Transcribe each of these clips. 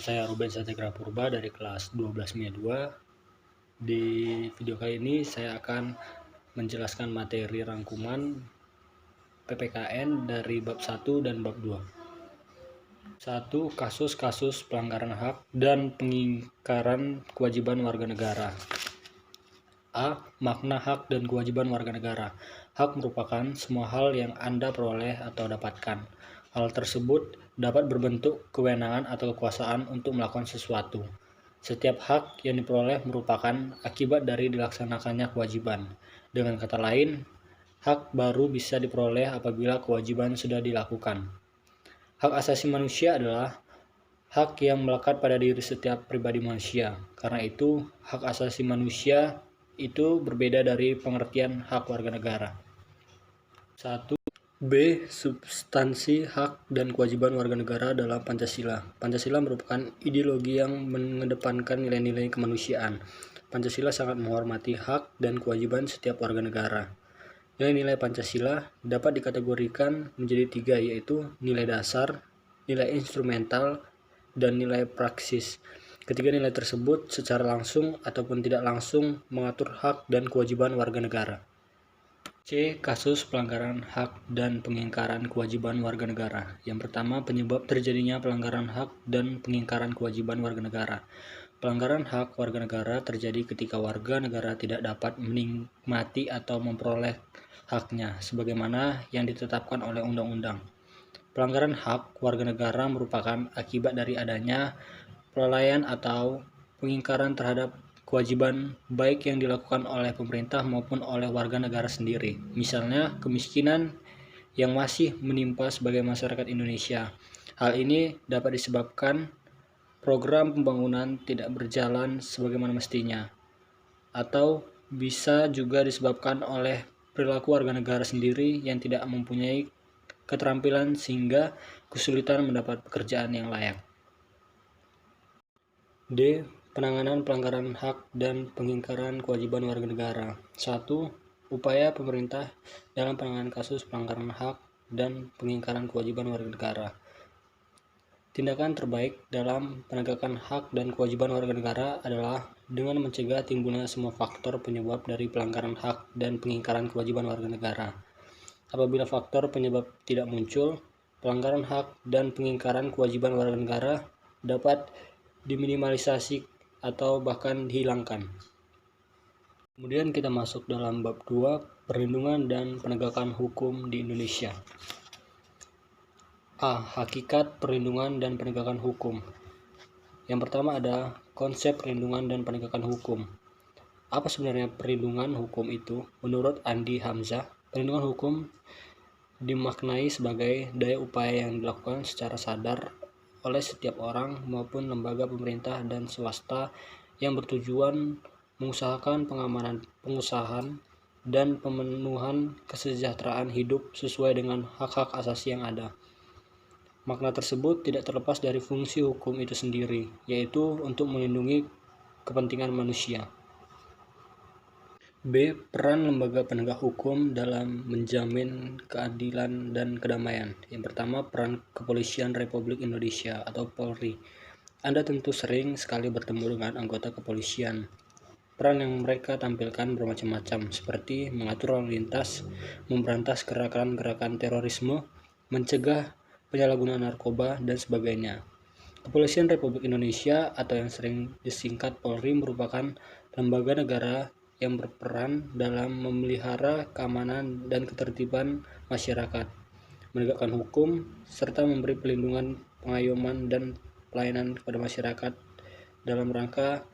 saya Ruben Satya Purba dari kelas 12 MIA 2. Di video kali ini saya akan menjelaskan materi rangkuman PPKN dari bab 1 dan bab 2. 1. Kasus-kasus pelanggaran hak dan pengingkaran kewajiban warga negara. A. Makna hak dan kewajiban warga negara. Hak merupakan semua hal yang Anda peroleh atau dapatkan. Hal tersebut dapat berbentuk kewenangan atau kekuasaan untuk melakukan sesuatu. Setiap hak yang diperoleh merupakan akibat dari dilaksanakannya kewajiban. Dengan kata lain, hak baru bisa diperoleh apabila kewajiban sudah dilakukan. Hak asasi manusia adalah hak yang melekat pada diri setiap pribadi manusia. Karena itu, hak asasi manusia itu berbeda dari pengertian hak warga negara. 1. B. Substansi hak dan kewajiban warga negara dalam Pancasila. Pancasila merupakan ideologi yang mengedepankan nilai-nilai kemanusiaan. Pancasila sangat menghormati hak dan kewajiban setiap warga negara. Nilai-nilai Pancasila dapat dikategorikan menjadi 3, yaitu nilai dasar, nilai instrumental, dan nilai praksis. Ketiga nilai tersebut secara langsung ataupun tidak langsung mengatur hak dan kewajiban warga negara. C. Kasus pelanggaran hak dan pengingkaran kewajiban warga negara. Yang pertama, penyebab terjadinya pelanggaran hak dan pengingkaran kewajiban warga negara. Pelanggaran hak warga negara terjadi ketika warga negara tidak dapat menikmati atau memperoleh haknya sebagaimana yang ditetapkan oleh undang-undang. Pelanggaran hak warga negara merupakan akibat dari adanya pelalaian atau pengingkaran terhadap kewajiban baik yang dilakukan oleh pemerintah maupun oleh warga negara sendiri. Misalnya, kemiskinan yang masih menimpa sebagai masyarakat Indonesia. Hal ini dapat disebabkan program pembangunan tidak berjalan sebagaimana mestinya, atau bisa juga disebabkan oleh perilaku warga negara sendiri yang tidak mempunyai keterampilan sehingga kesulitan mendapat pekerjaan yang layak. D. Penanganan pelanggaran hak dan pengingkaran kewajiban warga negara. 1. Upaya pemerintah dalam penanganan kasus pelanggaran hak dan pengingkaran kewajiban warga negara. Tindakan terbaik dalam penegakan hak dan kewajiban warga negara adalah dengan mencegah timbulnya semua faktor penyebab dari pelanggaran hak dan pengingkaran kewajiban warga negara. Apabila faktor penyebab tidak muncul, pelanggaran hak dan pengingkaran kewajiban warga negara dapat diminimalisasi atau bahkan dihilangkan. Kemudian kita masuk dalam bab 2, perlindungan dan penegakan hukum di Indonesia. A. Hakikat perlindungan dan penegakan hukum. Yang pertama ada konsep perlindungan dan penegakan hukum. Apa sebenarnya perlindungan hukum itu? Menurut Andi Hamzah, perlindungan hukum dimaknai sebagai daya upaya yang dilakukan secara sadar oleh setiap orang maupun lembaga pemerintah dan swasta yang bertujuan mengusahakan pengamanan pengusahaan dan pemenuhan kesejahteraan hidup sesuai dengan hak-hak asasi yang ada. Makna tersebut tidak terlepas dari fungsi hukum itu sendiri, yaitu untuk melindungi kepentingan manusia. B. Peran lembaga penegak hukum dalam menjamin keadilan dan kedamaian. Yang pertama, peran Kepolisian Republik Indonesia atau Polri. Anda tentu sering sekali bertemu dengan anggota kepolisian. Peran yang mereka tampilkan bermacam-macam, seperti mengatur lalu lintas, memberantas gerakan-gerakan terorisme, mencegah penyalahgunaan narkoba, dan sebagainya. Kepolisian Republik Indonesia atau yang sering disingkat Polri merupakan lembaga negara yang berperan dalam memelihara keamanan dan ketertiban masyarakat, menegakkan hukum, serta memberi perlindungan, pengayoman, dan pelayanan kepada masyarakat dalam rangka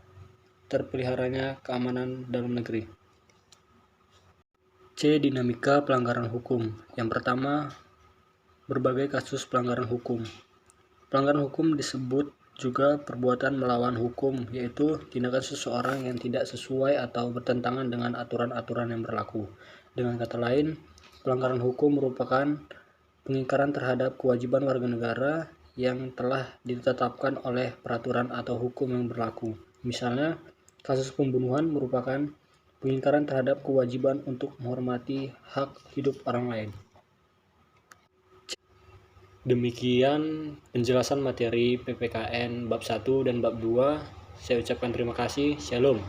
terpeliharanya keamanan dalam negeri. C. Dinamika pelanggaran hukum. Yang pertama, berbagai kasus pelanggaran hukum. Pelanggaran hukum disebut juga perbuatan melawan hukum, yaitu tindakan seseorang yang tidak sesuai atau bertentangan dengan aturan-aturan yang berlaku. Dengan kata lain, pelanggaran hukum merupakan pengingkaran terhadap kewajiban warga negara yang telah ditetapkan oleh peraturan atau hukum yang berlaku. Misalnya, kasus pembunuhan merupakan pengingkaran terhadap kewajiban untuk menghormati hak hidup orang lain. Demikian penjelasan materi PPKN bab 1 dan bab 2. Saya ucapkan terima kasih. Shalom.